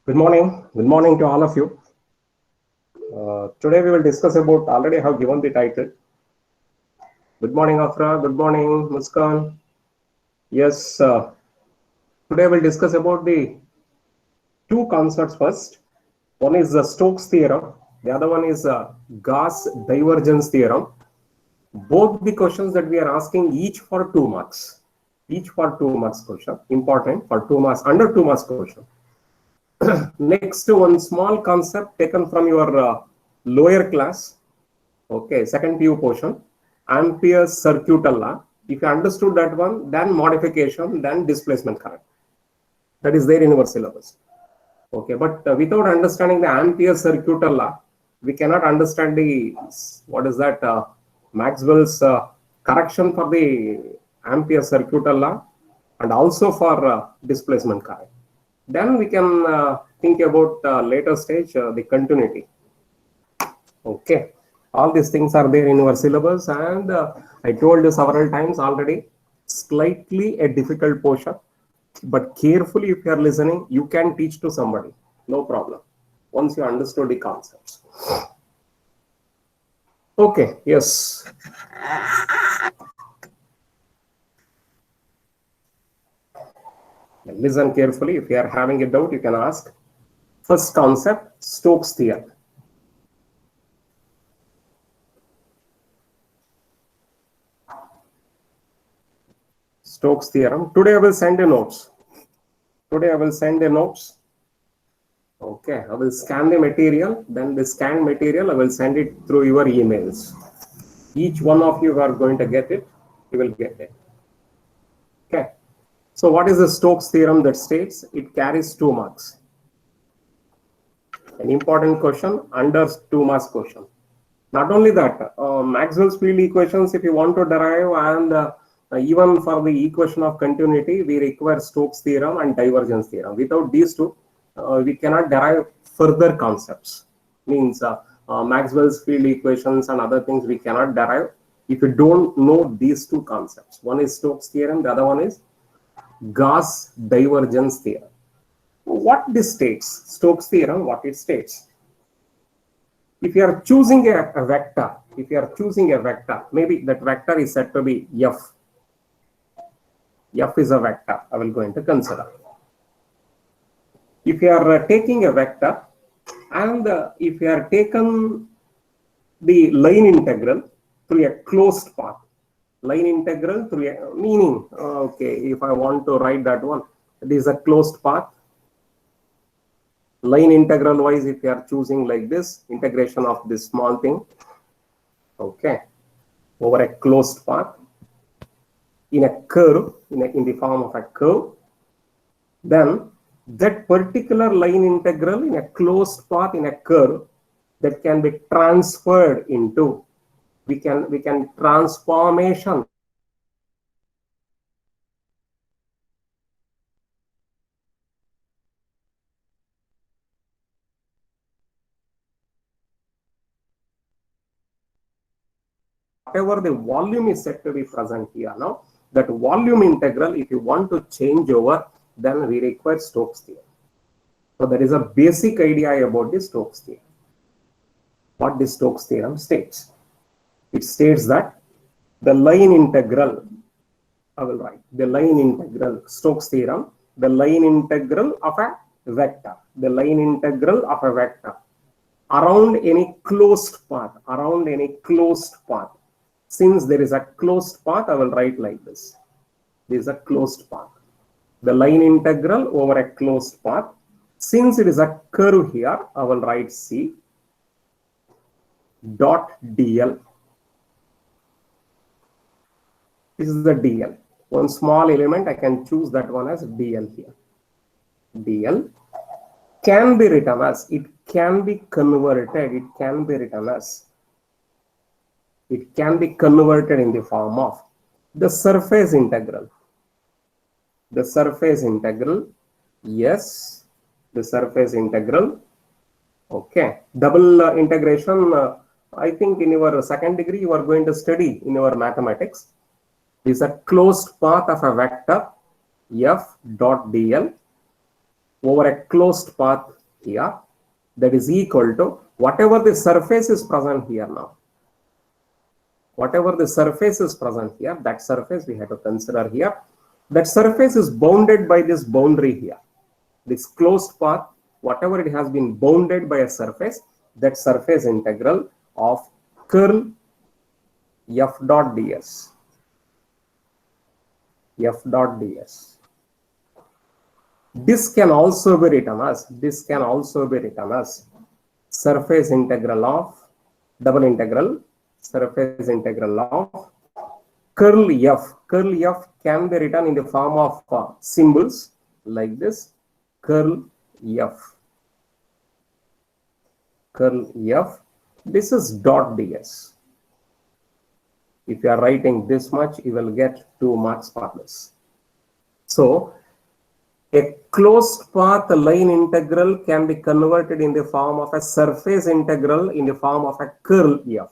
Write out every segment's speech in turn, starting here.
Good morning. Good morning to all of you. Today we will discuss about, already have given the title. Good morning, Afra. Good morning, Muskan. Yes, today we'll discuss about the two concepts first. One is the Stokes Theorem. The other one is Guass divergence theorem. Both the questions that we are asking, each for 2 marks. Each for 2 marks question. Important for 2 marks, under 2 marks question. Next, one small concept taken from your lower class, okay, second PU portion, Amperes circuital law. If you understood that one, then modification, then displacement current. That is there in our syllabus. Okay, but without understanding the Amperes circuital law, we cannot understand the, what is that, Maxwell's correction for the Amperes circuital law and also for displacement current. Then we can think about later stage, the continuity. Okay, all these things are there in our syllabus, and I told you several times already, slightly a difficult portion, but carefully if you are listening, you can teach to somebody, no problem, once you understood the concepts. Okay, yes. Listen carefully. If you are having a doubt, you can ask. First concept, Stokes Theorem. Stokes Theorem. Today I will send you notes. Today I will send the notes. Okay, I will scan the material. Then the scanned material, I will send it through your emails. Each one of you are going to get it. You will get it. Okay. So what is the Stokes Theorem that states? It carries 2 marks. An important question under 2 marks question. Not only that, Maxwell's field equations, if you want to derive, and even for the equation of continuity, we require Stokes Theorem and divergence theorem. Without these two, we cannot derive further concepts. Means Maxwell's field equations and other things we cannot derive if you don't know these two concepts. One is Stokes Theorem, the other one is Guass divergence theorem. What this states, Stokes Theorem, what it states. If you are choosing a vector, maybe that vector is said to be F. F is a vector, I will go into consider. If you are taking a vector, and if you are taken the line integral through a closed path, line integral through a, meaning, okay, if I want to write that one, it is a closed path. Line integral wise, if you are choosing like this, integration of this small thing, okay, over a closed path in a curve, in the form of a curve, then that particular line integral in a closed path in a curve that can be transferred into, we can transformation whatever the volume is said to be present here now, that volume integral, if you want to change over, then we require Stokes theorem. So there is a basic idea about the Stokes theorem. What the Stokes theorem states? It states that the line integral, I will write the line integral, Stokes theorem, the line integral of a vector, the line integral of a vector around any closed path, Since there is a closed path, I will write like this. This is a closed path. The line integral over a closed path. Since it is a curve here, I will write C dot dl. This is the dl. One small element, I can choose that one as dl here. dl can be written as, it can be converted, it can be written as, it can be converted in the form of the surface integral. The surface integral, yes, the surface integral, okay. Double integration, I think in your second degree you are going to study in your mathematics. This is a closed path of a vector f dot dl over a closed path here, that is equal to whatever the surface is present here now. Whatever the surface is present here, that surface we have to consider here. That surface is bounded by this boundary here. This closed path, whatever it has been bounded by a surface, that surface integral of curl f dot ds. F dot ds. This can also be written as surface integral of double integral surface integral of curl f. Curl f can be written in the form of symbols like this. Curl f. Curl f. This is dot ds. If you are writing this much, you will get 2 marks for this. So, a closed path line integral can be converted in the form of a surface integral in the form of a curl f.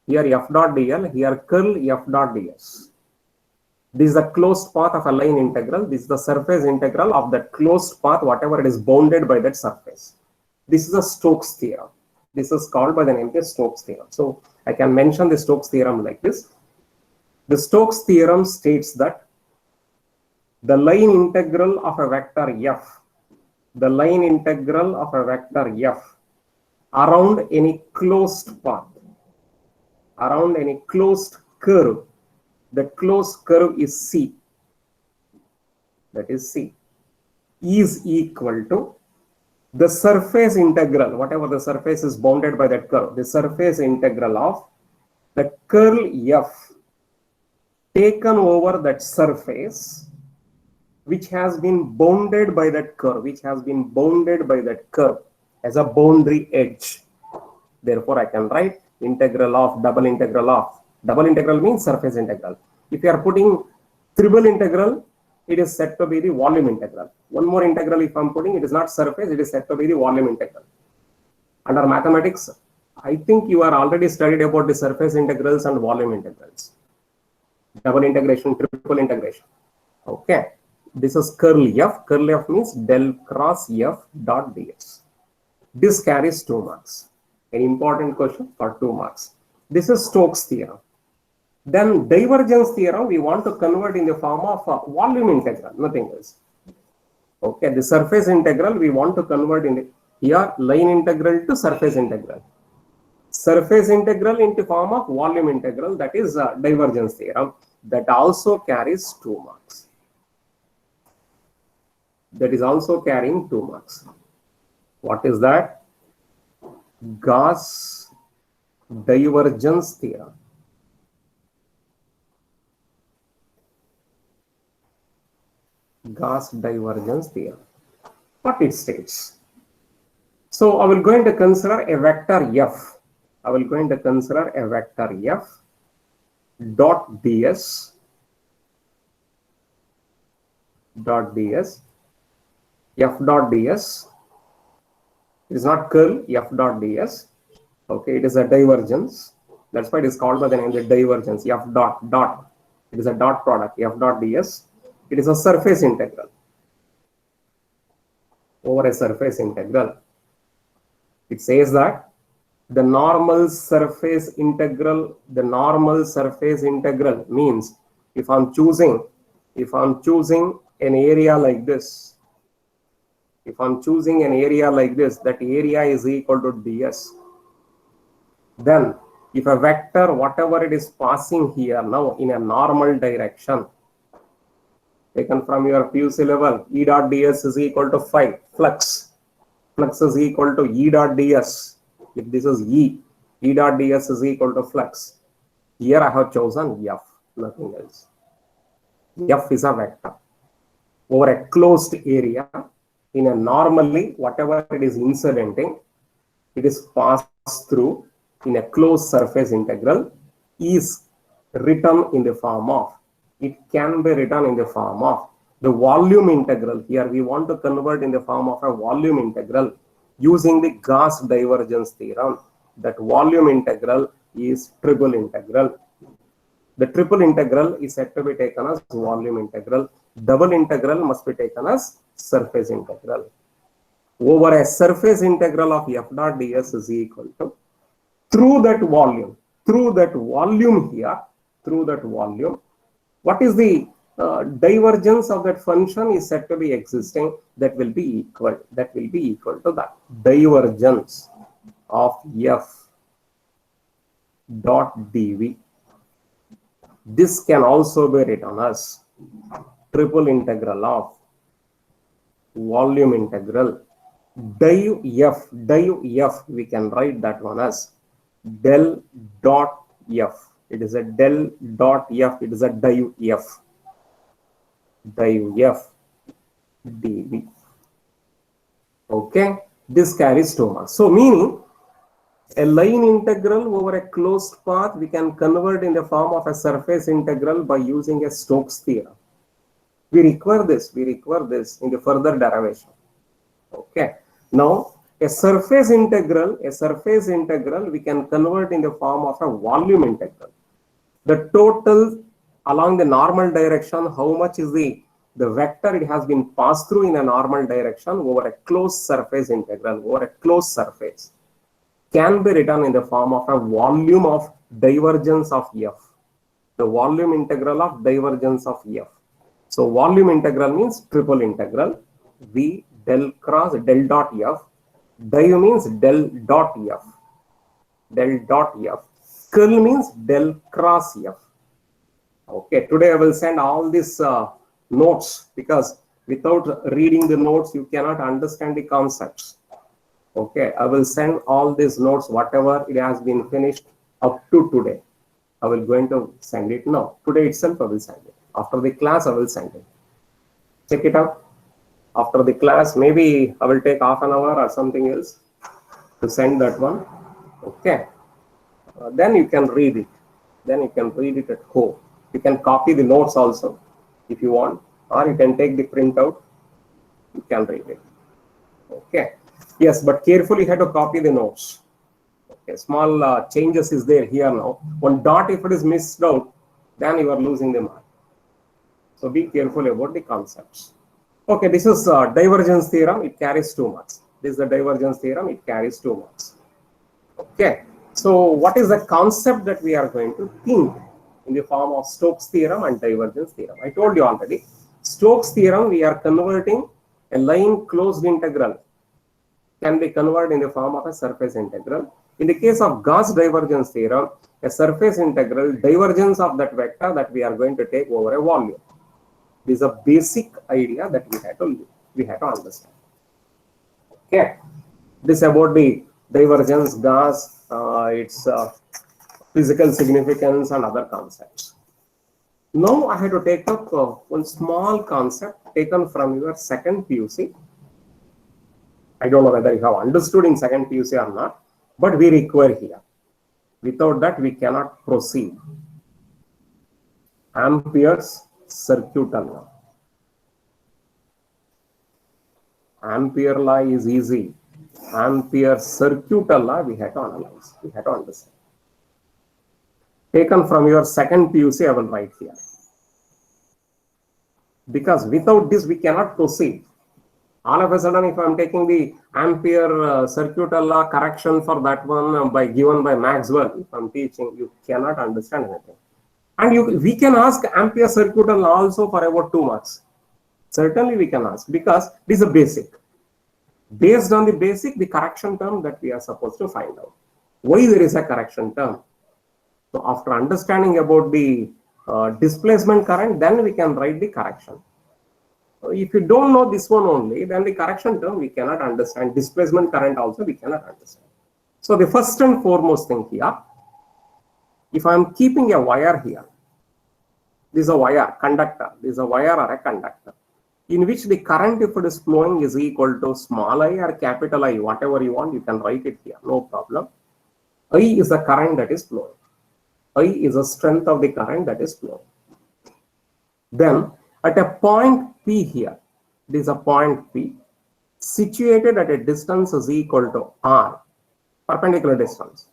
Here f dot dl, here curl f dot ds. This is the closed path of a line integral. This is the surface integral of that closed path, whatever it is bounded by that surface. This is a Stokes theorem. This is called by the name of Stokes theorem. So I can mention the Stokes theorem like this. The Stokes theorem states that the line integral of a vector f, the line integral of a vector f around any closed path, around any closed curve, the closed curve is C, that is C, is equal to the surface integral, whatever the surface is bounded by that curve, the surface integral of the curl f taken over that surface which has been bounded by that curve, as a boundary edge. Therefore, I can write integral of double integral means surface integral. If you are putting triple integral, it is said to be the volume integral. One more integral if I am putting, it is not surface, it is said to be the volume integral. Under mathematics, I think you are already studied about the surface integrals and volume integrals. Double integration, triple integration. Okay. This is curl f. Curl f means del cross f dot ds. This carries 2 marks. An important question for 2 marks. This is Stokes theorem. Then divergence theorem we want to convert in the form of a volume integral, nothing else. Okay, the surface integral we want to convert in the here line integral to surface integral. Surface integral into form of volume integral, that is divergence theorem, that also carries 2 marks. That is also carrying 2 marks. What is that? Guass divergence theorem. Guass divergence theorem. What it states? So I will going to consider a vector f. I will going to consider a vector f dot ds f dot ds. It is not curl f dot ds. Okay, it is a divergence. That's why it is called by the name of divergence. F dot dot. It is a dot product. F dot ds. It is a surface integral over a surface integral. It says that the normal surface integral means if I'm choosing an area like this, that area is equal to ds. Then if a vector, whatever it is passing here now in a normal direction, taken from your PUC level, E dot ds is equal to phi, flux is equal to E dot ds. If this is E dot ds is equal to flux. Here I have chosen f, nothing else. F is a vector over a closed area. In a normally, whatever it is incidenting, it is passed through in a closed surface integral, is written in the form of, it can be written in the form of the volume integral. Here we want to convert in the form of a volume integral using the Guass divergence theorem. That volume integral is triple integral. The triple integral is said to be taken as volume integral. Double integral must be taken as surface integral. over a surface integral of f dot ds is equal to through that volume here, through that volume, what is the divergence of that function is said to be existing, that will be equal to the divergence of f dot dv. This can also be written as triple integral of volume integral div f, we can write that one as del dot f. It is a del dot f, it is a div f dv. Okay, this carries 2 marks. So meaning a line integral over a closed path we can convert in the form of a surface integral by using a Stokes theorem. We require this in the further derivation. Okay, now a surface integral we can convert in the form of a volume integral. The total along the normal direction, how much is the vector it has been passed through in a normal direction over a closed surface integral, over a closed surface, can be written in the form of a volume of divergence of f, the volume integral of divergence of f. So volume integral means triple integral v del cross del dot f, div means del dot f, curl means del cross f. Okay, today I will send all these notes, because without reading the notes you cannot understand the concepts. Okay, I will send all these notes, whatever it has been finished up to today. I will going to send it now. Today itself I will send it. After the class I will send it. Check it out. After the class, maybe I will take half an hour or something else to send that one. Okay. Then you can read it. At home. You can copy the notes also if you want, or you can take the printout. You can read it. Okay. Yes, but carefully you have to copy the notes. Okay. Small changes is there here now. One dot, if it is missed out, then you are losing the mark. So be careful about the concepts. Okay, this is divergence theorem. It carries 2 marks. This is the divergence theorem. It carries 2 marks. Okay. So what is the concept that we are going to think in the form of Stokes theorem and divergence theorem? I told you already. Stokes theorem, we are converting a line closed integral can be converted in the form of a surface integral. In the case of Guass divergence theorem, a surface integral, divergence of that vector that we are going to take over a volume. This is a basic idea that we have to understand. Okay, this about the divergence, Guass, its physical significance and other concepts. Now I have to take up one small concept taken from your second PUC. I don't know whether you have understood in second PUC or not, but we require here. Without that, we cannot proceed. Amperes circuital law. Ampere law is easy. Amperes circuital law we have to analyze. We have to understand. Taken from your second PUC, I will write here. Because without this, we cannot proceed. All of a sudden, if I am taking the Ampere circuital law correction for that one given by Maxwell, if I am teaching, you cannot understand anything. And we can ask Ampere circuital law also for about 2 marks. Certainly we can ask, because this is a basic. Based on the basic, the correction term that we are supposed to find out. Why there is a correction term? So after understanding about the displacement current, then we can write the correction. So if you don't know this one only, then the correction term we cannot understand. Displacement current also we cannot understand. So the first and foremost thing here, if I am keeping a wire here, this is a wire, conductor, this is a wire or a conductor, in which the current, if it is flowing, is equal to small I or capital I, whatever you want, you can write it here, no problem. I is the current that is flowing. I is the strength of the current that is flowing. Then at a point P here, this is a point P, situated at a distance is equal to R, perpendicular distance.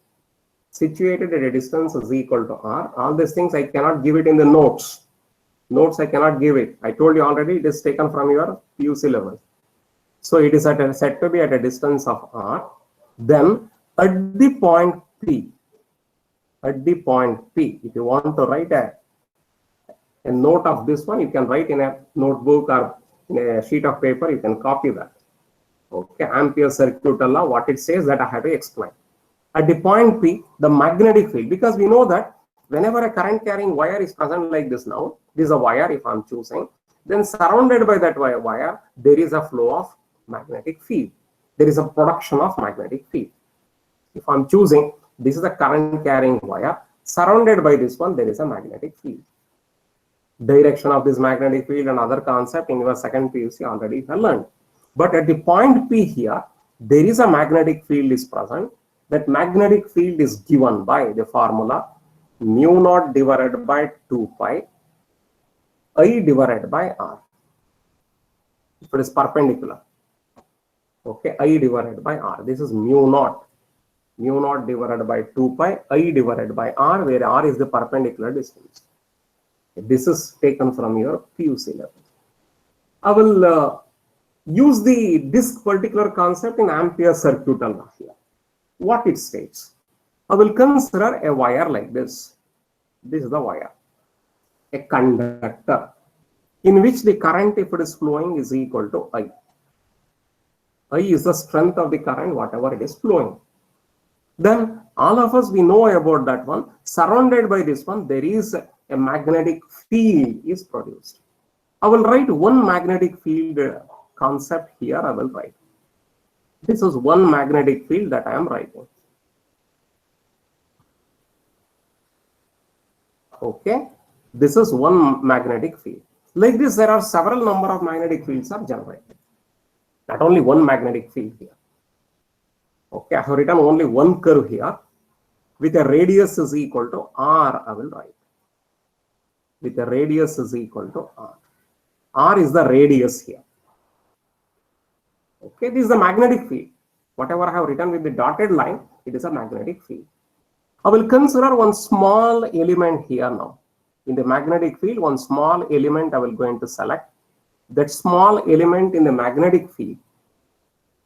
Situated at a distance is equal to R. All these things I cannot give it in the notes. Notes I cannot give it. I told you already, it is taken from your PUC level. So it is said to be at a distance of r. Then at the point P, if you want to write a note of this one, you can write in a notebook or in a sheet of paper, you can copy that. Okay, Amperes circuital law, what it says that I have to explain. At the point P, the magnetic field, because we know that whenever a current carrying wire is present like this now, this is a wire if I'm choosing, then surrounded by that wire, there is a flow of magnetic field. There is a production of magnetic field. If I'm choosing, this is a current carrying wire, surrounded by this one, there is a magnetic field. Direction of this magnetic field and other concept in your second PUC already you have learned. But at the point P here, there is a magnetic field is present. That magnetic field is given by the formula mu naught divided by 2 pi I divided by r. If it is perpendicular. Okay, I divided by r. This is mu naught divided by 2 pi I divided by r, where r is the perpendicular distance. This is taken from your PUC level. I will use this particular concept in Amperes circuital law here. What it states, I will consider a wire like this. This is the wire, a conductor, in which the current, if it is flowing, is equal to I. I is the strength of the current, whatever it is flowing. Then all of us, we know about that one. Surrounded by this one, there is a magnetic field is produced. I will write one magnetic field concept here. I will write. This is one magnetic field that I am writing. Okay, this is one magnetic field. Like this, there are several number of magnetic fields are generated. Not only one magnetic field here. Okay, I have written only one curve here with a radius is equal to r. I will write with a radius is equal to r. R is the radius here. Okay, this is the magnetic field. Whatever I have written with the dotted line, it is a magnetic field. I will consider one small element here now. In the magnetic field, one small element I will going to select. That small element in the magnetic field,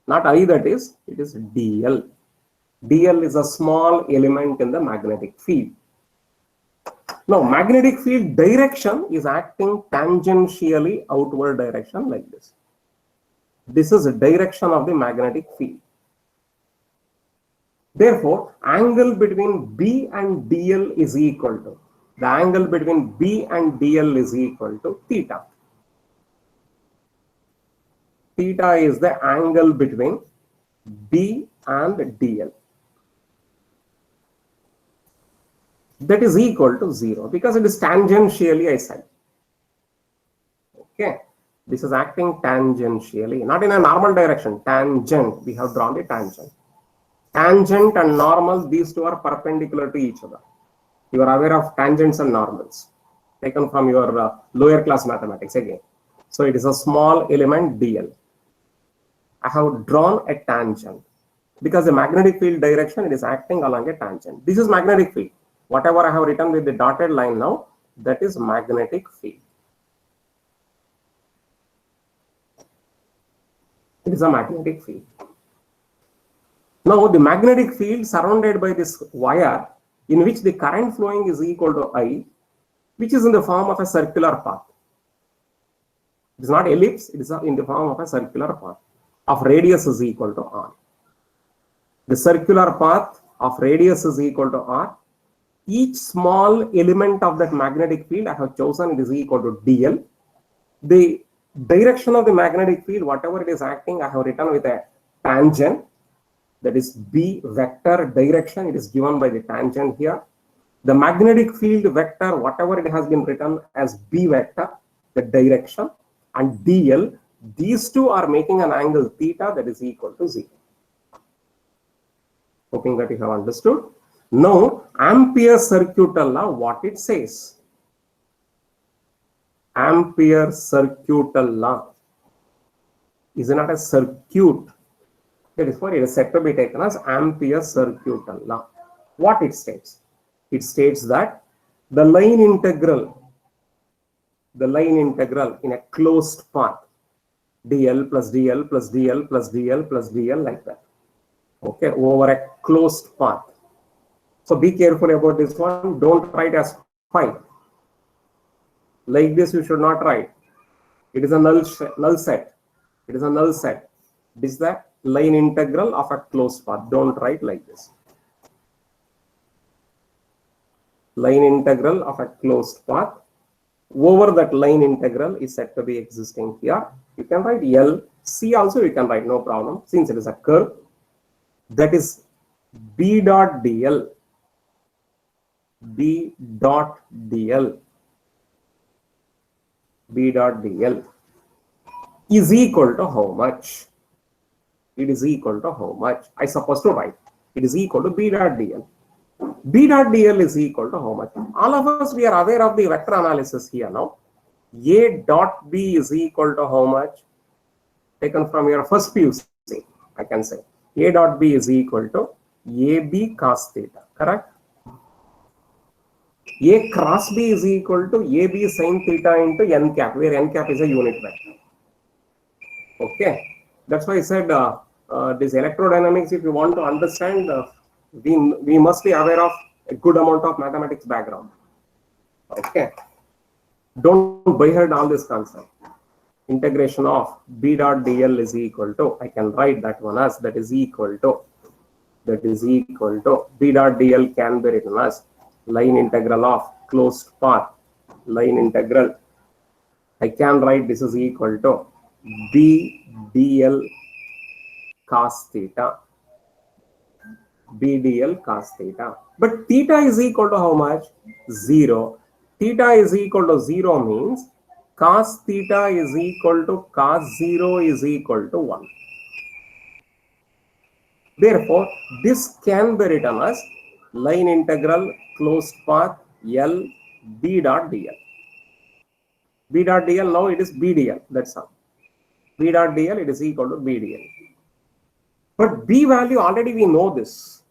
not I that is, it is dl. dl is a small element in the magnetic field. Now, magnetic field direction is acting tangentially outward direction like this. This is the direction of the magnetic field. Therefore, angle between B and DL is equal to, the angle between B and DL is equal to theta. Theta is the angle between B and DL. That is equal to 0 because it is tangentially, I said. Okay. This is acting tangentially, not in a normal direction. Tangent, we have drawn the tangent. Tangent and normal, these two are perpendicular to each other. You are aware of tangents and normals, taken from your lower class mathematics again. So it is a small element dl. I have drawn a tangent because the magnetic field direction, it is acting along a tangent. This is magnetic field. Whatever I have written with the dotted line now, that is magnetic field. It is a magnetic field. Now, the magnetic field surrounded by this wire, in which the current flowing is equal to I, which is in the form of a circular path. It is not ellipse, it is in the form of a circular path of radius is equal to r. The circular path of radius is equal to r. Each small element of that magnetic field I have chosen, it is equal to dl. The direction of the magnetic field, whatever it is acting, I have written with a tangent. That is B vector direction, it is given by the tangent here. The magnetic field vector, whatever it has been written as B vector, the direction, and dl, these two are making an angle theta that is equal to 0. Hoping that you have understood. Now, Amperes circuital law, what it says. Amperes circuital law is not a circuit. Therefore, it is said to be taken as Amperes circuital law. What it states? It states that the line integral in a closed path, dl plus dl plus dl plus dl plus dl like that. Okay, over a closed path. So be careful about this one. Don't write as phi. Like this, you should not write. It is a null set. It is a null set. This is the line integral of a closed path. Don't write like this. Line integral of a closed path. Over that line integral is said to be existing here. You can write L. C also you can write, no problem. Since it is a curve, that is B dot dl. B dot dl. B dot dl is equal to how much? It is equal to how much? I supposed to write. It is equal to B dot dl. B dot dl is equal to how much? All of us, we are aware of the vector analysis here now. A dot B is equal to how much? Taken from your first PUC, I can say. A dot B is equal to AB cos theta, correct? A cross B is equal to AB sin theta into n cap, where n cap is a unit vector. Okay, that's why I said this electrodynamics, if you want to understand, we must be aware of a good amount of mathematics background. Okay, don't byheard all this concept. Integration of B dot dl is equal to, I can write that one as that is equal to B dot dl can be written as line integral of closed path. Line integral, I can write this is equal to B dl cos theta. B dl cos theta. But theta is equal to how much? 0. Theta is equal to 0 means cos theta is equal to cos 0 is equal to 1. Therefore, this can be written as line integral closed path L B dot dl. B dot dl, now it is B dl, that's all. B dot dl, it is equal to B dl. But B value, already we know this.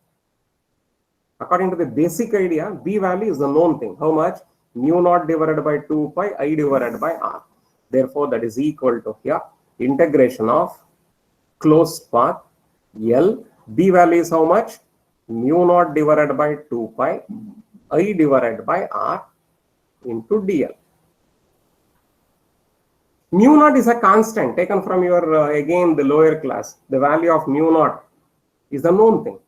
According to the basic idea, B value is the known thing. How much? Mu naught divided by 2 pi I divided by R. Therefore, that is equal to here integration of closed path L. B value is how much? Mu naught divided by 2 pi I divided by R into dl. Mu naught is a constant taken from your again the lower class. The value of mu naught is the known thing.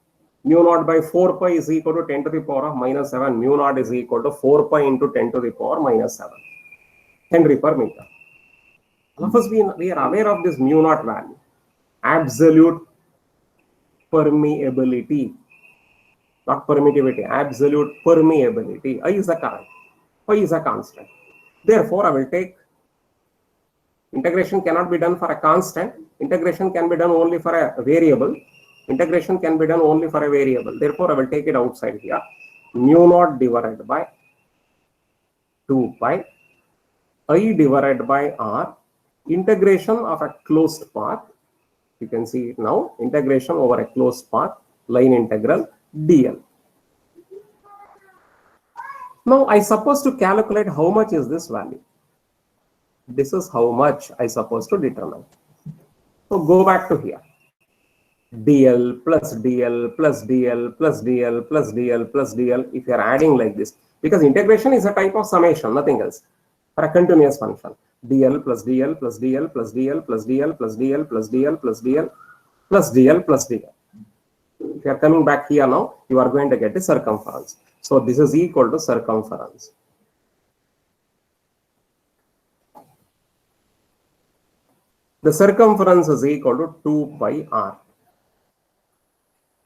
Mu naught by 4 pi is equal to 10 to the power of minus 7. Mu naught is equal to 4 pi into 10 to the power minus 7 Henry per meter. All of us, we are aware of this mu naught value. Absolute permeability, not permittivity, absolute permeability. I is a current. I is a constant. Therefore, I will take integration cannot be done for a constant. Integration can be done only for a variable. Integration can be done only for a variable. Therefore, I will take it outside here. Mu naught divided by 2 pi I divided by R. Integration of a closed path. You can see it now. Integration over a closed path. Line integral dl. Now, I suppose to calculate how much is this value. This is how much I suppose to determine. So go back to here. dl plus dl plus dl plus dl plus dl plus dl. If you are adding like this, because integration is a type of summation, nothing else, for a continuous function. dl plus dl plus dl plus dl plus dl plus dl plus dl plus dl plus dl plus dl. If you are coming back here now, you are going to get the circumference. So this is equal to circumference. The circumference is equal to 2 pi r.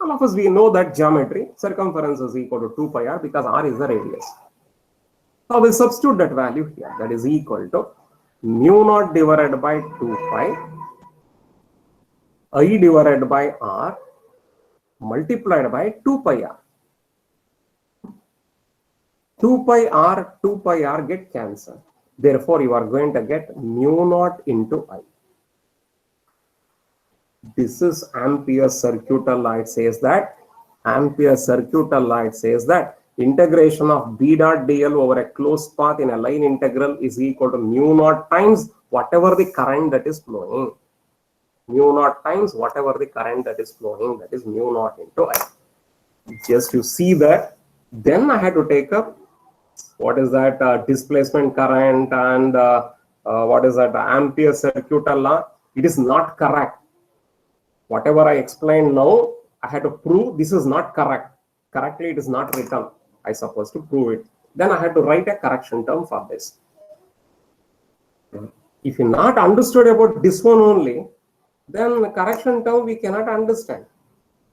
All of us, we know that geometry, circumference is equal to 2 pi r because r is the radius. So we substitute that value here. That is equal to mu naught divided by 2 pi I divided by r multiplied by 2 pi r. 2 pi r get cancelled. Therefore, you are going to get mu naught into I. This is Amperes circuital law. It says that Amperes circuital law, it says that integration of B dot dl over a closed path in a line integral is equal to mu naught times whatever the current that is flowing. Mu naught times whatever the current that is flowing, that is mu naught into I. Just you see that. Then I had to take up what is that displacement current and what is that Amperes circuital law. It is not correct. Whatever I explained now, I had to prove this is not correct. Correctly, it is not written. I supposed to prove it. Then I had to write a correction term for this. If you not understood about this one only, then the correction term we cannot understand.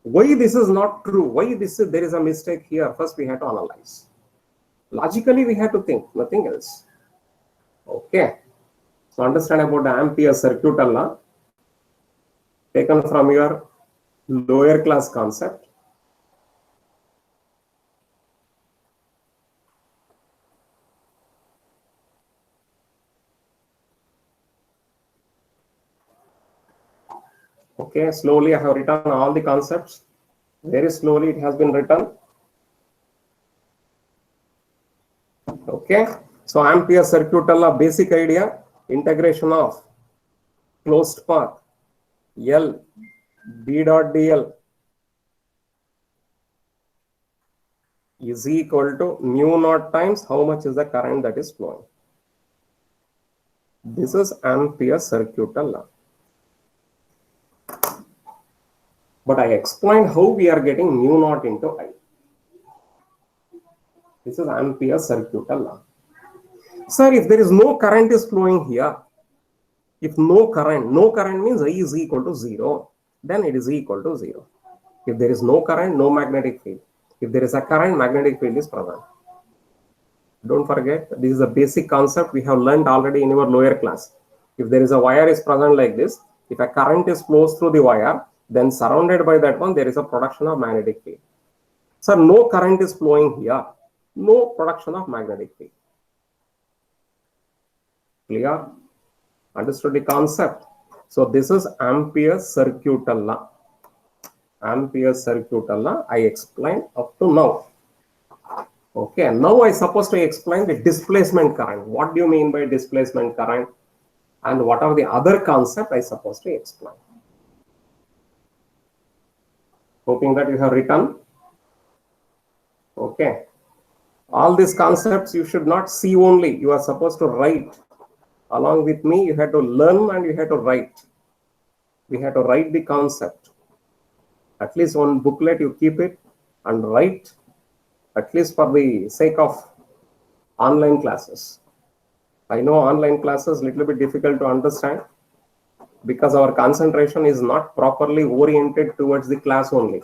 Why this is not true? Why there is a mistake here? First we have to analyze. Logically we have to think, nothing else. Okay. So understand about the Amperes circuital law taken from your lower class concept. Okay, slowly I have written all the concepts. Very slowly it has been written. Okay, so Amperes circuital law, basic idea, integration of closed path L B dot dl is equal to mu naught times how much is the current that is flowing. This is Amperes circuital law. But I explained how we are getting mu naught into I. This is Amperes circuital law. Sir, if there is no current is flowing here, if no current means I is equal to 0, then it is equal to 0. If there is no current, no magnetic field. If there is a current, magnetic field is present. Don't forget, this is a basic concept we have learned already in your lower class. If there is a wire is present like this, if a current is flows through the wire, then surrounded by that one, there is a production of magnetic field. So no current is flowing here, no production of magnetic field. Clear? Understood the concept? So this is Amperes circuital law. Amperes circuital law I explained up to now. Okay, now I supposed to explain the displacement current. What do you mean by displacement current? And what are the other concepts I supposed to explain? Hoping that you have written. Okay. All these concepts you should not see only. You are supposed to write. Along with me, you have to learn and you have to write. We have to write the concept. At least one booklet you keep it and write, at least for the sake of online classes. I know online classes little bit difficult to understand because our concentration is not properly oriented towards the class only.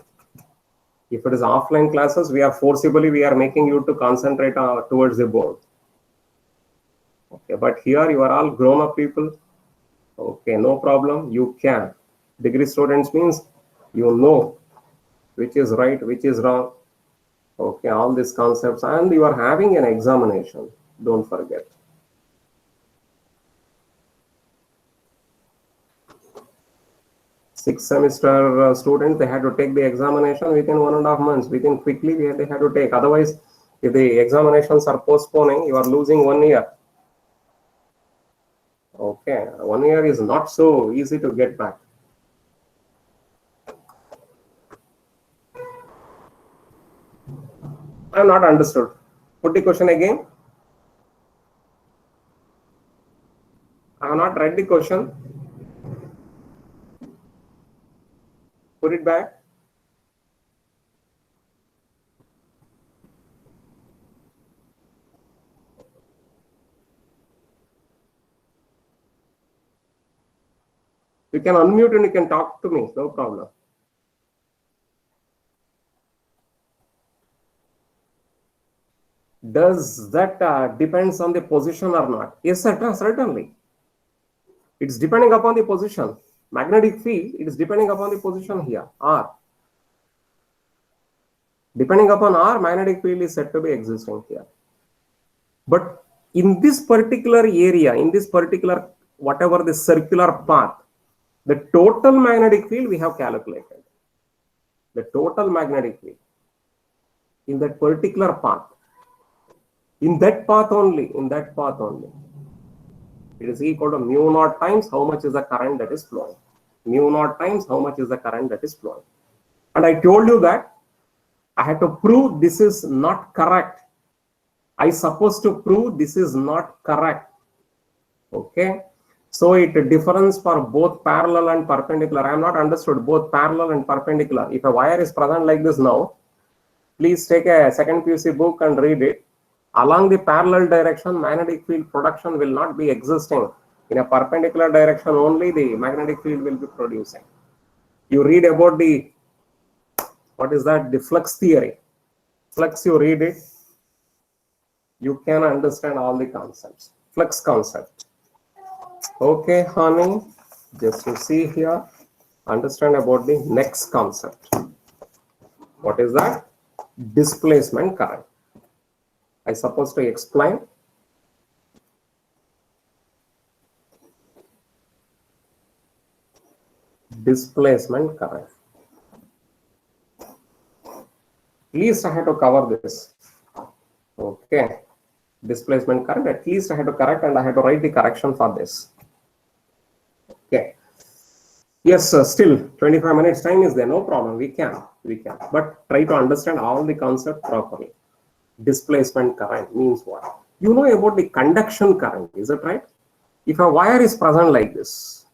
If it is offline classes, we are making you to concentrate towards the board. Okay, but here you are all grown-up people. Okay, no problem. You can. Degree students means you know which is right, which is wrong. Okay, all these concepts, and you are having an examination. Don't forget. Sixth semester students, they had to take the examination within 1.5 months. Within quickly, they had to take. Otherwise, if the examinations are postponing, you are losing 1 year. Okay, 1 year is not so easy to get back. I am not understood. Put the question again. I have not read the question. Put it back. You can unmute and you can talk to me, no problem. Does that depends on the position or not? Yes, certainly. It's depending upon the position. Magnetic field, it is depending upon the position here, R. Depending upon R, magnetic field is said to be existing here. But in this particular area, in this particular, whatever the circular path, the total magnetic field we have calculated. The total magnetic field. in that particular path, in that path only, it is equal to mu naught times how much is the current that is flowing. Mu naught times how much is the current that is flowing. And I told you that I had to prove this is not correct. I supposed to prove this is not correct. Okay. So it differs for both parallel and perpendicular. I have not understood both parallel and perpendicular. If a wire is present like this now, please take a second PUC book and read it. Along the parallel direction, magnetic field production will not be existing. In a perpendicular direction only, the magnetic field will be producing. You read about the, what is that? The flux theory. Flux, you read it, you can understand all the concepts. Flux concept. Okay, honey, just to see here, understand about the next concept. What is that? Displacement current. I suppose to explain. Displacement current. At least I had to cover this. Okay. Displacement current, at least I had to correct, and I had to write the correction for this. Okay. Yes, still 25 minutes time is there, no problem. We can. But try to understand all the concept properly. Displacement current means what? You know about the conduction current, is it right? If a wire is present like this,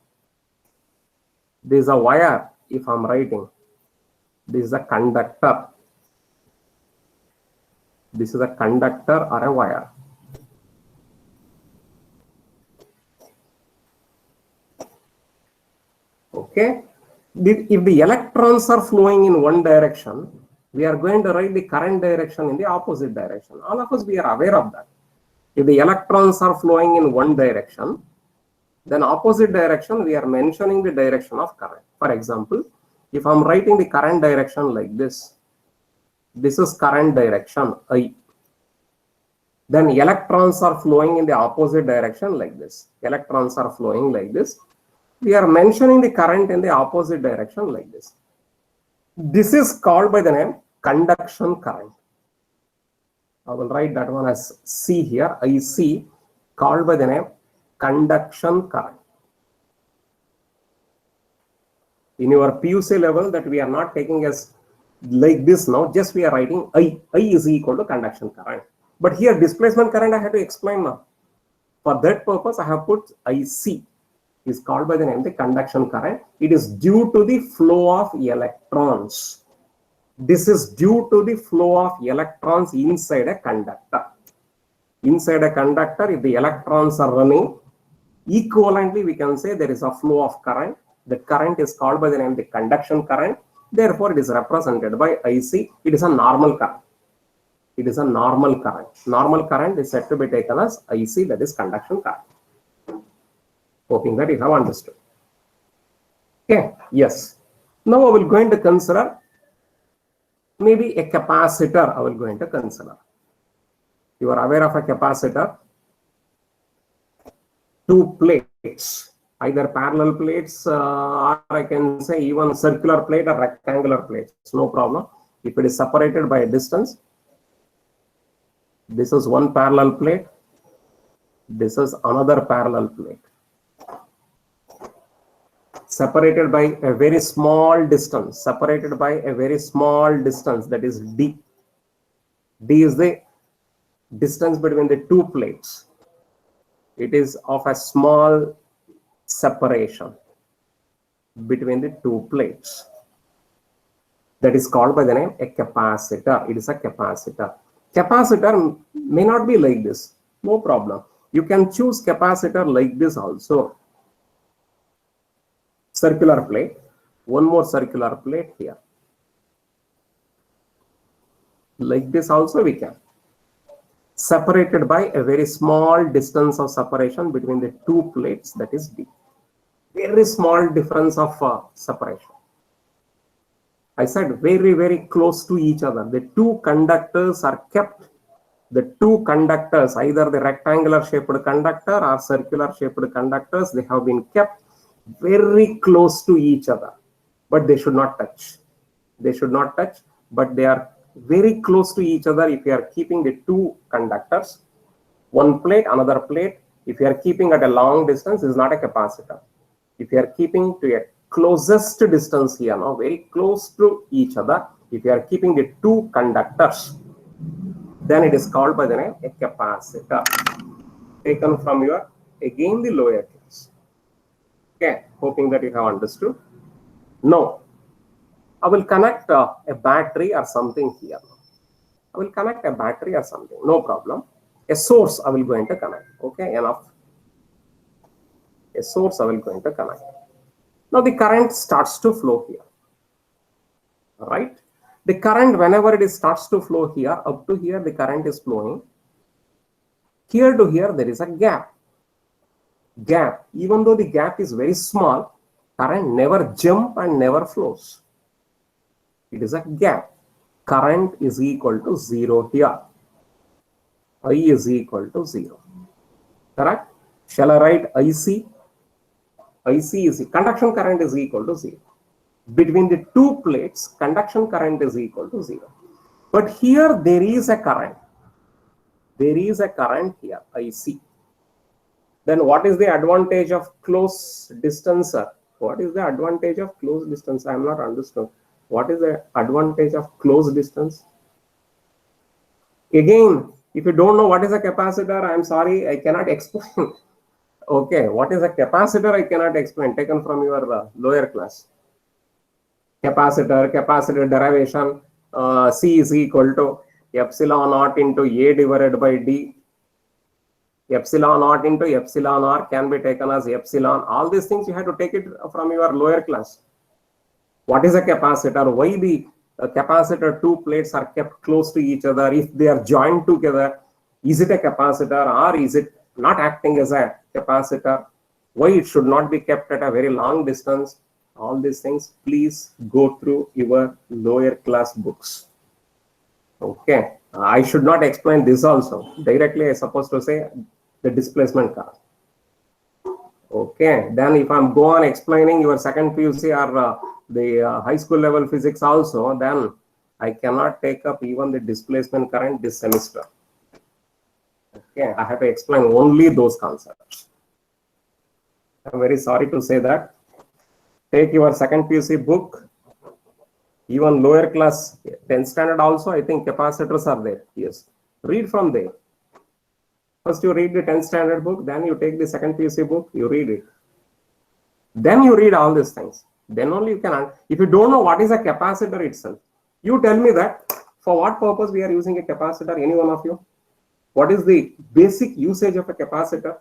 there is a wire, if I'm writing, this is a conductor. This is a conductor or a wire. Okay. If the electrons are flowing in one direction, we are going to write the current direction in the opposite direction. All of us, we are aware of that. If the electrons are flowing in one direction, then opposite direction, we are mentioning the direction of current. For example, if I'm writing the current direction like this is current direction I. Then electrons are flowing in the opposite direction like this. Electrons are flowing like this. We are mentioning the current in the opposite direction like this. This is called by the name conduction current. I will write that one as C here. IC, called by the name conduction current. In your PUC level, that we are not taking as like this now, just we are writing I is equal to conduction current. But here displacement current I have to explain now. For that purpose, I have put IC is called by the name the conduction current. It is due to the flow of electrons. This is due to the flow of electrons inside a conductor. Inside a conductor, if the electrons are running, equivalently we can say there is a flow of current. The current is called by the name the conduction current. Therefore, it is represented by IC. It is a normal current. It is a normal current. Normal current is said to be taken as IC, that is conduction current. Hoping that you have understood. Okay, yes. Now I will going to consider maybe a capacitor. I will going to consider. You are aware of a capacitor? Two plates, either parallel plates or I can say even circular plate or rectangular plates. No problem. If it is separated by a distance, this is one parallel plate, this is another parallel plate. Separated by a very small distance, that is D. D is the distance between the two plates. It is of a small separation between the two plates. That is called by the name a capacitor. It is a capacitor. Capacitor may not be like this. No problem. You can choose capacitor like this also. Circular plate. One more circular plate here. Like this also we can. Separated by a very small distance of separation between the two plates, that is D. Very small difference of separation. I said very, very close to each other. The two conductors are kept. The two conductors, either the rectangular shaped conductor or circular shaped conductors, they have been kept very close to each other. But they should not touch. They should not touch, but they are very close to each other if you are keeping the two conductors, one plate, another plate. If you are keeping at a long distance, is not a capacitor. If you are keeping to a closest distance here, now very close to each other, if you are keeping the two conductors, then it is called by the name a capacitor, taken from your, again, the lower class. Okay, hoping that you have understood. Now, I will connect a battery or something here. I will connect a battery or something, no problem. A source I will going to connect. Okay, enough. A source I will going to connect. Now the current starts to flow here. Right? The current, whenever it starts to flow here, up to here the current is flowing. Here to here there is a gap. Even though the gap is very small, current never jump and never flows. It is a gap. Current is equal to 0 here. I is equal to 0. Correct? Shall I write IC? IC is conduction current is equal to 0. Between the two plates, conduction current is equal to 0. But here there is a current. There is a current here, IC. Then what is the advantage of close distance? What is the advantage of close distance? I am not understood. What is the advantage of close distance? Again, if you don't know what is a capacitor, I am sorry, I cannot explain. Okay, what is a capacitor? I cannot explain. Taken from your lower class. Capacitor derivation, C is equal to epsilon naught into A divided by D. Epsilon naught into epsilon R can be taken as epsilon. All these things you have to take it from your lower class. What is a capacitor? Why the capacitor two plates are kept close to each other? If they are joined together, is it a capacitor or is it not acting as a capacitor? Why it should not be kept at a very long distance? All these things, please go through your lower class books. Okay, I should not explain this also. Directly I supposed to say the displacement current. Okay, then if I'm go on explaining your second PUC or the high school level physics also, then I cannot take up even the displacement current this semester. Okay, I have to explain only those concepts. I'm very sorry to say that. Take your second PUC book, even lower class 10th standard also, I think capacitors are there. Yes, read from there. First you read the 10th standard book, then you take the second PUC book, you read it. Then you read all these things. Then only you can, if you don't know what is a capacitor itself, you tell me that for what purpose we are using a capacitor, any one of you? What is the basic usage of a capacitor?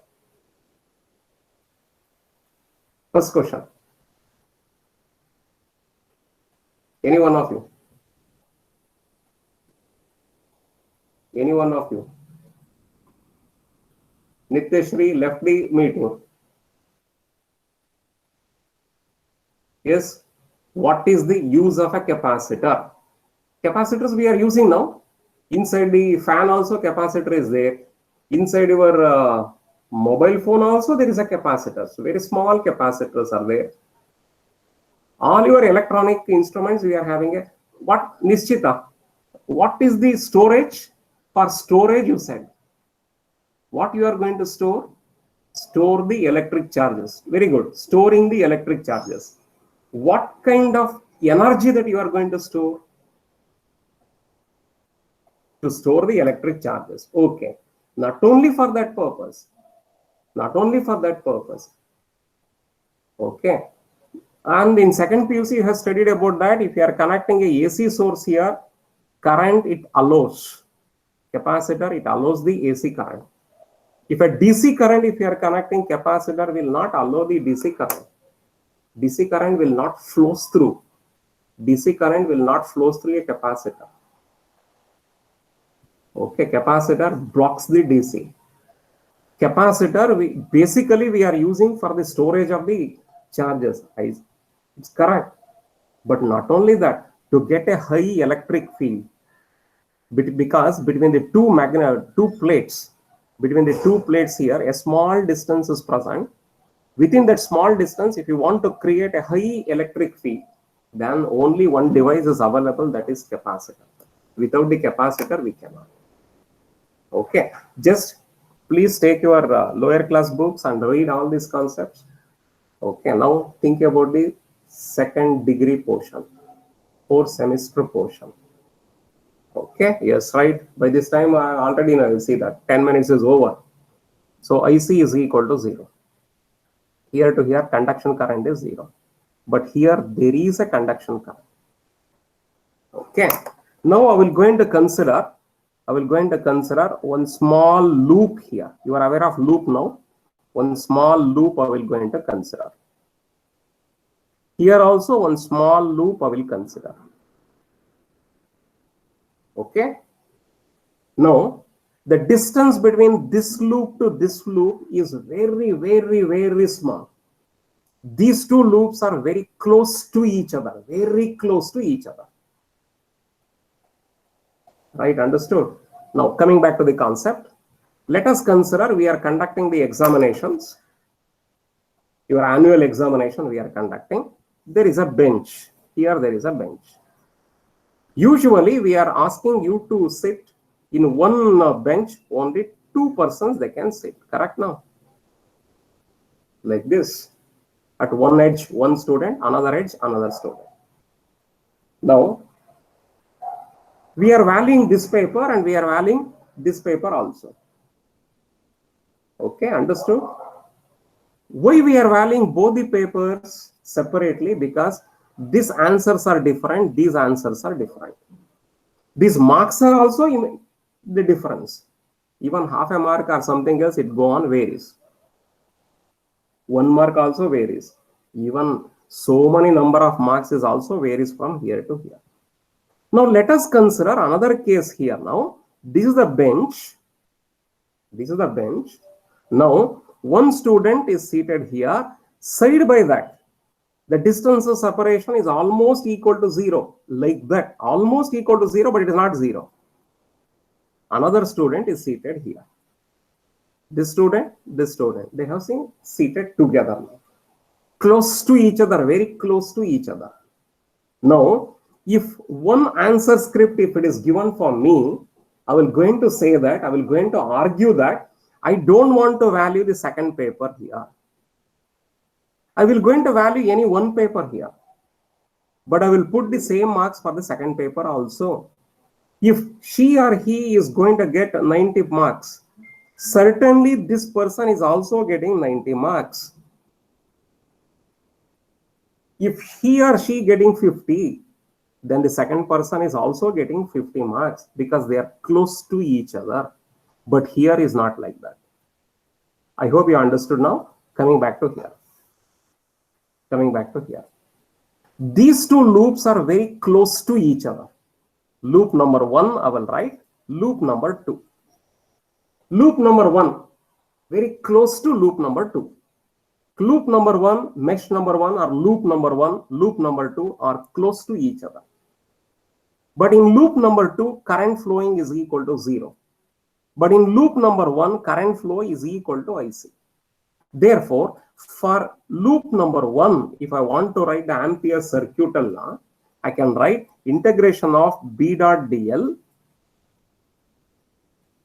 First question. Any one of you? Any one of you? Nityashri left the meeting. Yes. What is the use of a capacitor? Capacitors we are using now. Inside the fan also capacitor is there. Inside your mobile phone also there is a capacitor. So very small capacitors are there. All your electronic instruments we are having a what Nishchita? What is the storage? For storage you said. What you are going to store? Store the electric charges. Very good. Storing the electric charges. What kind of energy that you are going to store? To store the electric charges. Okay. Not only for that purpose. Not only for that purpose. Okay. And in second PUC you have studied about that. If you are connecting a AC source here, current it allows. Capacitor it allows the AC current. If a DC current, if you are connecting, capacitor will not allow the DC current. DC current will not flow through. DC current will not flow through a capacitor. Okay, capacitor blocks the DC. Capacitor, basically we are using for the storage of the charges. It's correct. But not only that, to get a high electric field, because between the two plates, between the two plates here, a small distance is present. Within that small distance, if you want to create a high electric field, then only one device is available, that is capacitor. Without the capacitor, we cannot. Okay, just please take your lower class books and read all these concepts. Okay, now think about the second degree portion or semester portion. Okay, yes, right. By this time, I already know, you see that 10 minutes is over. So IC is equal to 0. Here to here, conduction current is 0. But here, there is a conduction current. Okay, now I will going to consider one small loop here. You are aware of loop now? One small loop I will going to consider. Here also one small loop I will consider. Okay. Now, the distance between this loop to this loop is very, very, very small. These two loops are very close to each other, very close to each other. Right, understood? Now, coming back to the concept, let us consider we are conducting the examinations. Your annual examination we are conducting. There is a bench. Here there is a bench. Usually, we are asking you to sit in one bench, only 2 persons they can sit. Correct now? Like this. At one edge, one student, another edge, another student. Now, we are valuing this paper and we are valuing this paper also. Okay, understood? Why we are valuing both the papers separately? Because these answers are different, these answers are different. These marks are also in the difference. Even half a mark or something else, it go on varies. 1 mark also varies. Even so many number of marks is also varies from here to here. Now let us consider another case here now. This is the bench. This is the bench. Now one student is seated here. Side by that, the distance of separation is almost equal to 0. Like that. Almost equal to 0, but it is not 0. Another student is seated here. This student, they have seen seated together now. Close to each other, very close to each other. Now, if one answer script, if it is given for me, I will going to say that, I will going to argue that I don't want to value the second paper here. I will going to value any one paper here. But I will put the same marks for the second paper also. If she or he is going to get 90 marks, certainly this person is also getting 90 marks. If he or she getting 50, then the second person is also getting 50 marks because they are close to each other. But here is not like that. I hope you understood now. Coming back to here. These two loops are very close to each other. Loop number 1, I will write. Loop number 2. Loop number 1, very close to loop number 2. Loop number 1, mesh number 1 or loop number 1, loop number 2 are close to each other. But in loop number 2, current flowing is equal to 0. But in loop number 1, current flow is equal to IC. Therefore, for loop number 1, if I want to write the Amperes circuital law, I can write integration of B dot dl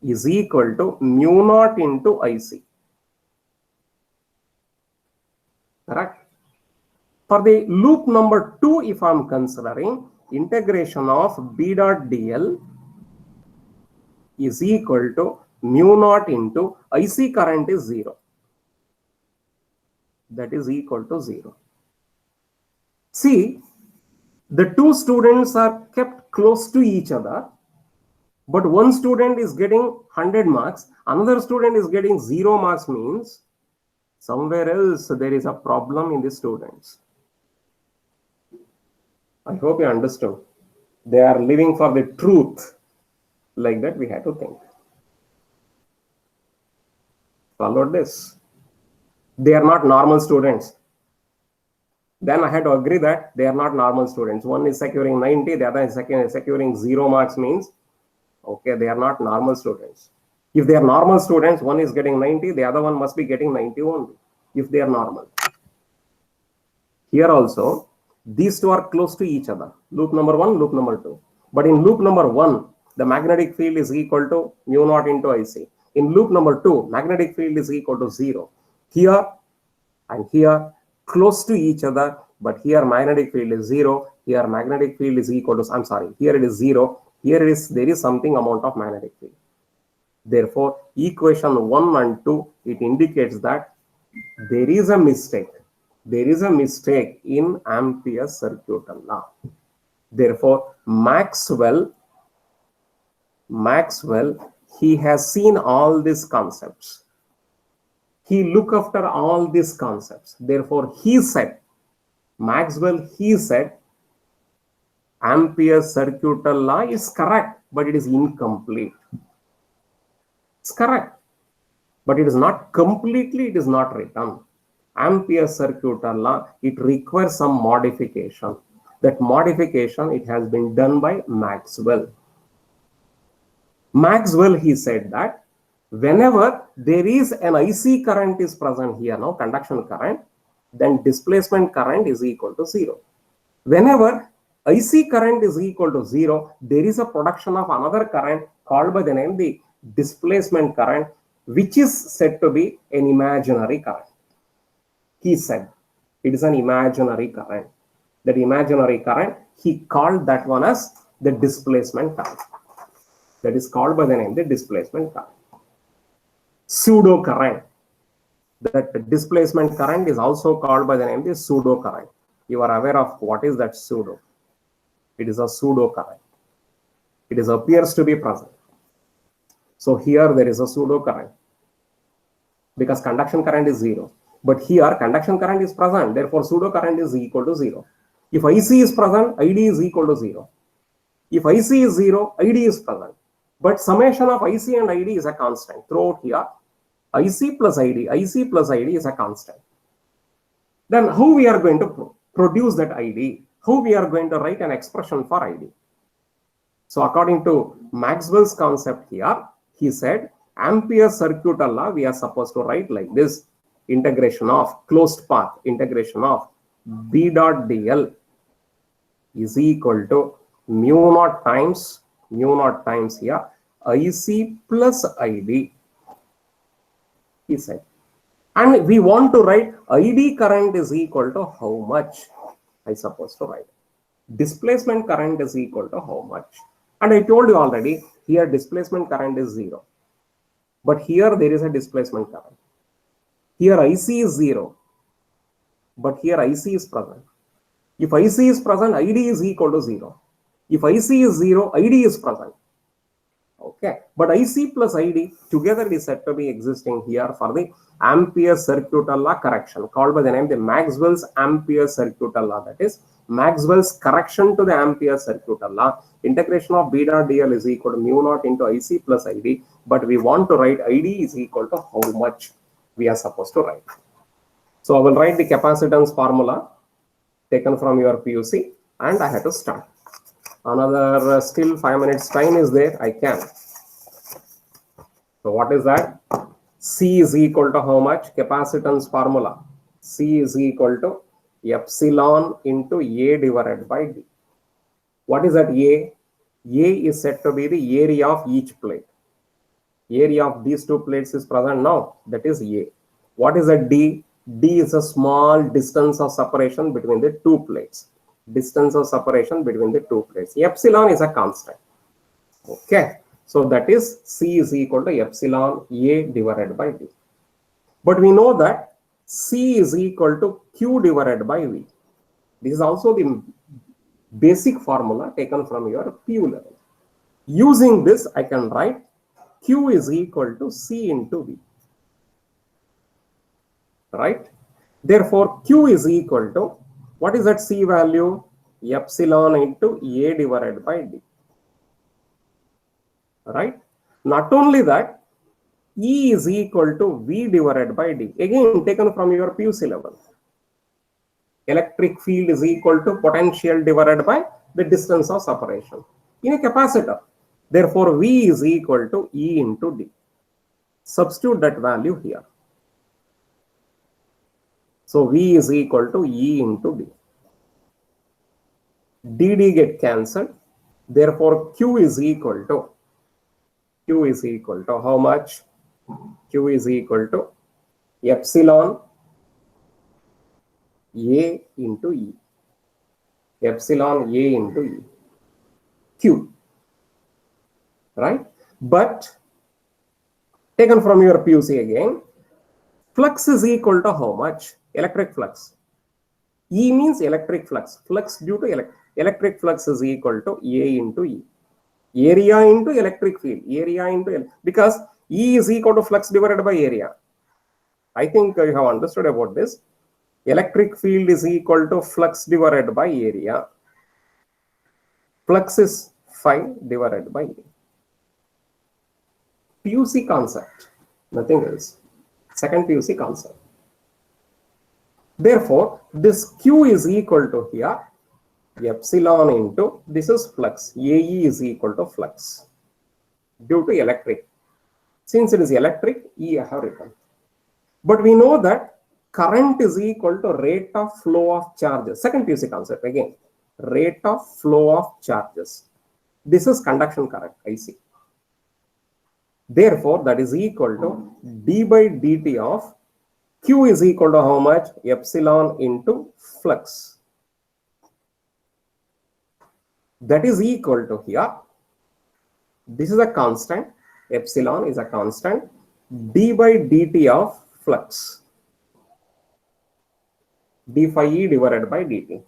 is equal to mu naught into IC. Correct? For the loop number 2, if I am considering, integration of B dot dl is equal to mu naught into IC current is 0. That is equal to 0. See, the two students are kept close to each other, but one student is getting 100 marks, another student is getting 0 marks, means somewhere else there is a problem in the students. I hope you understood. They are living for the truth. Like that we have to think. Follow this. They are not normal students. Then I had to agree that they are not normal students. One is securing 90, the other is securing 0 marks, means, okay, they are not normal students. If they are normal students, one is getting 90, the other one must be getting 90 only, if they are normal. Here also, these two are close to each other. Loop number 1, loop number 2. But in loop number 1, the magnetic field is equal to mu naught into IC. In loop number 2, magnetic field is equal to 0. Here and here, close to each other, but here magnetic field is 0. Here magnetic field is equal to, I'm sorry, here it is 0. Here there is something amount of magnetic field. Therefore, equation 1 and 2, it indicates that there is a mistake. There is a mistake in Ampere's circuital law. Therefore, Maxwell, he has seen all these concepts. He looked after all these concepts. Therefore, he said, Maxwell, he said, Ampere's circuital law is correct, but it is incomplete. It's correct, but it is not completely, it is not written. Ampere's circuital law, it requires some modification. That modification, it has been done by Maxwell. Maxwell, he said that whenever there is an IC current is present here, now conduction current, then displacement current is equal to 0. Whenever IC current is equal to 0, there is a production of another current called by the name the displacement current, which is said to be an imaginary current. He said it is an imaginary current. That imaginary current, he called that one as the displacement current. That is called by the name the displacement current. Pseudo current. That displacement current is also called by the name the pseudo current. You are aware of what is that pseudo? It is a pseudo current. It appears to be present. So here there is a pseudo current because conduction current is 0. But here conduction current is present. Therefore, pseudo current is equal to 0. If IC is present, ID is equal to 0. If IC is 0, ID is present. But summation of IC and ID is a constant. Throughout here, IC plus ID is a constant. Then how we are going to produce that ID? How we are going to write an expression for ID? So according to Maxwell's concept here, he said Ampere's circuital law, we are supposed to write like this: integration of closed path, integration of B dot dl is equal to mu naught times here IC plus ID, he said. And we want to write ID current is equal to how much? I supposed to write displacement current is equal to how much? And I told you already, here displacement current is 0. But here there is a displacement current. Here IC is 0. But here IC is present. If IC is present, ID is equal to 0. If IC is 0, ID is present. Okay. But IC plus ID together is said to be existing here for the Ampere's circuital law correction, called by the name the Maxwell's Ampere's circuital law. That is Maxwell's correction to the Ampere's circuital law. Integration of B dot dl is equal to mu naught into IC plus ID. But we want to write ID is equal to how much we are supposed to write. So I will write the capacitance formula taken from your PUC, and I have to start. Another still 5 minutes time is there, I can. So what is that? C is equal to how much? Capacitance formula. C is equal to epsilon into A divided by D. What is that A? A is said to be the area of each plate. Area of these two plates is present now. That is A. What is that D? D is a small distance of separation between the two plates. Distance of separation between the two plates. Epsilon is a constant. Okay. So that is C is equal to epsilon A divided by D. But we know that C is equal to Q divided by V. This is also the basic formula taken from your PU level. Using this, I can write Q is equal to C into V. Right? Therefore, Q is equal to, what is that C value? Epsilon into A divided by D. Right? Not only that, E is equal to V divided by D. Again, taken from your PUC level. Electric field is equal to potential divided by the distance of separation in a capacitor. Therefore, V is equal to E into D. Substitute that value here. So V is equal to E into D. DD get cancelled. Therefore, Q is equal to how much? Q is equal to epsilon A into E. Epsilon A into E. Q. Right? But taken from your PUC again, flux is equal to how much? Electric flux. E means electric flux. Flux due to electric flux is equal to A into E. Area into electric field. Area into, because E is equal to flux divided by area. I think you have understood about this. Electric field is equal to flux divided by area. Flux is phi divided by A. PUC concept, nothing else. Second PUC concept. Therefore, this Q is equal to here epsilon into, this is flux. AE is equal to flux due to electric. Since it is electric, E I have written. But we know that current is equal to rate of flow of charges. Second PUC concept again. Rate of flow of charges. This is conduction current, IC. Therefore, that is equal to d by dt of Q is equal to how much? Epsilon into flux. That is equal to here. This is a constant. Epsilon is a constant. D by dt of flux. D phi E divided by dt.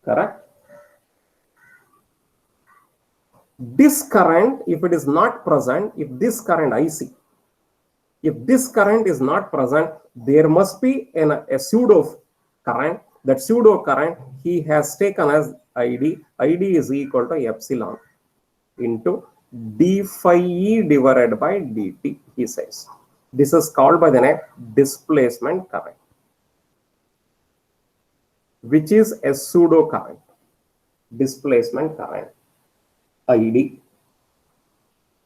Correct? This current, if it is not present, if this current IC, if this current is not present, there must be a pseudo current. That pseudo current he has taken as ID. ID is equal to epsilon into d phi E divided by dt, he says. This is called by the name displacement current, which is a pseudo current. Displacement current, ID.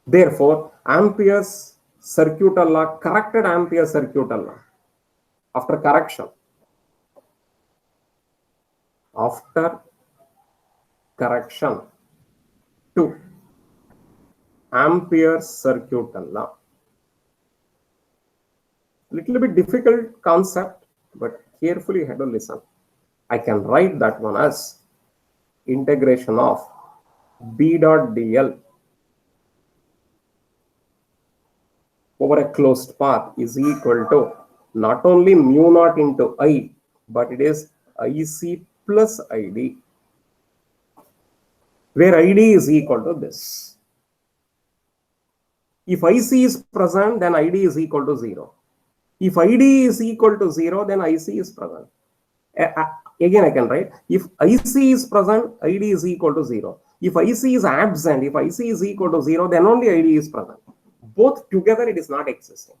Therefore, Amperes circuital law, corrected Amperes circuital law, after correction, to Amperes circuital law. Little bit difficult concept, but carefully you have to listen. I can write that one as integration of B dot dl over a closed path is equal to not only mu naught into I, but it is IC plus ID, where ID is equal to this. If IC is present, then ID is equal to 0. If ID is equal to 0, then IC is present. Again, I can write, if IC is present, ID is equal to 0. If IC is absent, if IC is equal to 0, then only ID is present. Both together, it is not existing,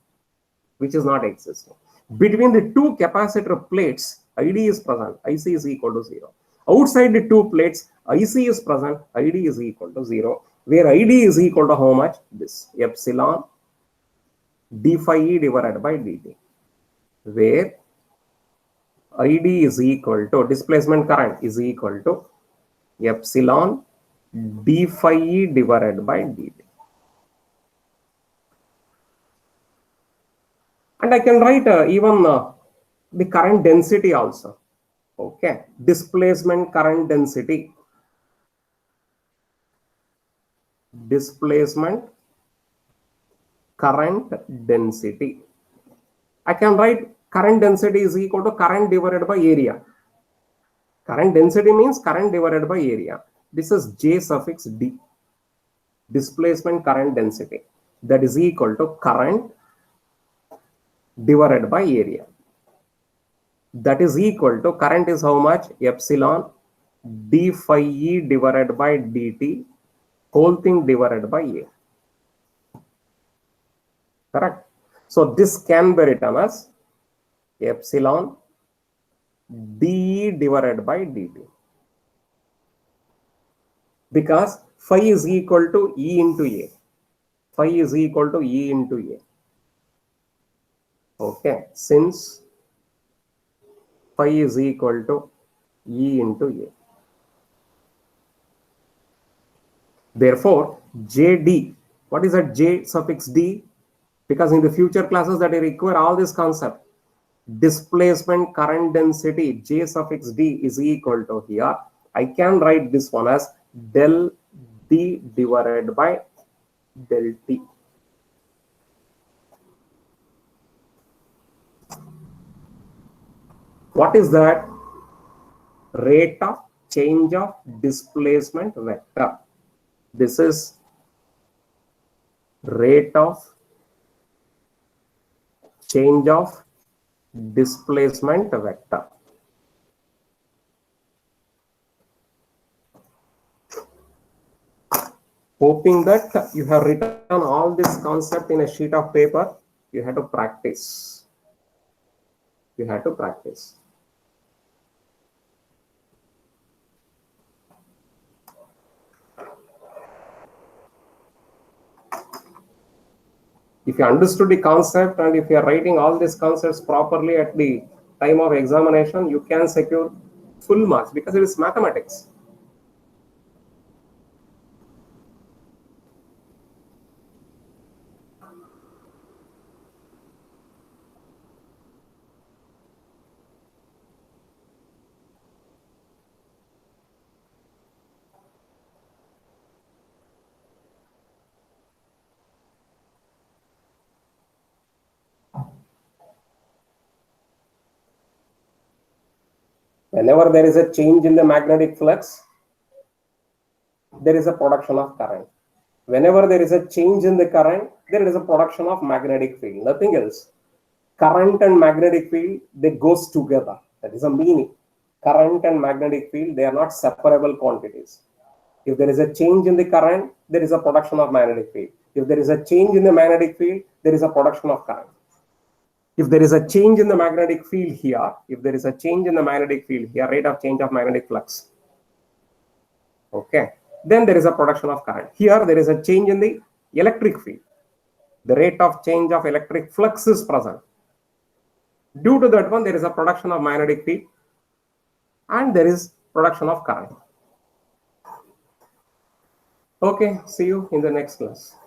which is not existing. Between the two capacitor plates, ID is present, IC is equal to 0. Outside the two plates, IC is present, ID is equal to 0, where ID is equal to how much? This, epsilon d phi E divided by dt, where ID is equal to, displacement current is equal to epsilon d phi E divided by dt. And I can write even the current density also. Okay, displacement current density. Displacement current density. I can write current density is equal to current divided by area. Current density means current divided by area. This is J suffix D. Displacement current density. That is equal to current divided by area. That is equal to, current is how much? Epsilon d phi E divided by dt, whole thing divided by A. Correct? So this can be written as epsilon dE divided by dt, because phi is equal to E into A. Phi is equal to E into A. Okay, since phi is equal to E into A. Therefore, JD, what is that J suffix D? Because in the future classes that I require all this concept, displacement current density J suffix D is equal to here. I can write this one as del D divided by del T. What is that? Rate of change of displacement vector. This is rate of change of displacement vector. Hoping that you have written all this concept in a sheet of paper, you have to practice. You have to practice. If you understood the concept and if you are writing all these concepts properly at the time of examination, you can secure full marks because it is mathematics. Whenever there is a change in the magnetic flux, there is a production of current. Whenever there is a change in the current, there is a production of magnetic field, nothing else. Current and magnetic field, they goes together. That is a meaning. Current and magnetic field, they are not separable quantities. If there is a change in the current, there is a production of magnetic field. If there is a change in the magnetic field, there is a production of current. If there is a change in the magnetic field here, if there is a change in the magnetic field here, rate of change of magnetic flux, okay, then there is a production of current. Here there is a change in the electric field. The rate of change of electric flux is present. Due to that one, there is a production of magnetic field and there is production of current. Okay, see you in the next class.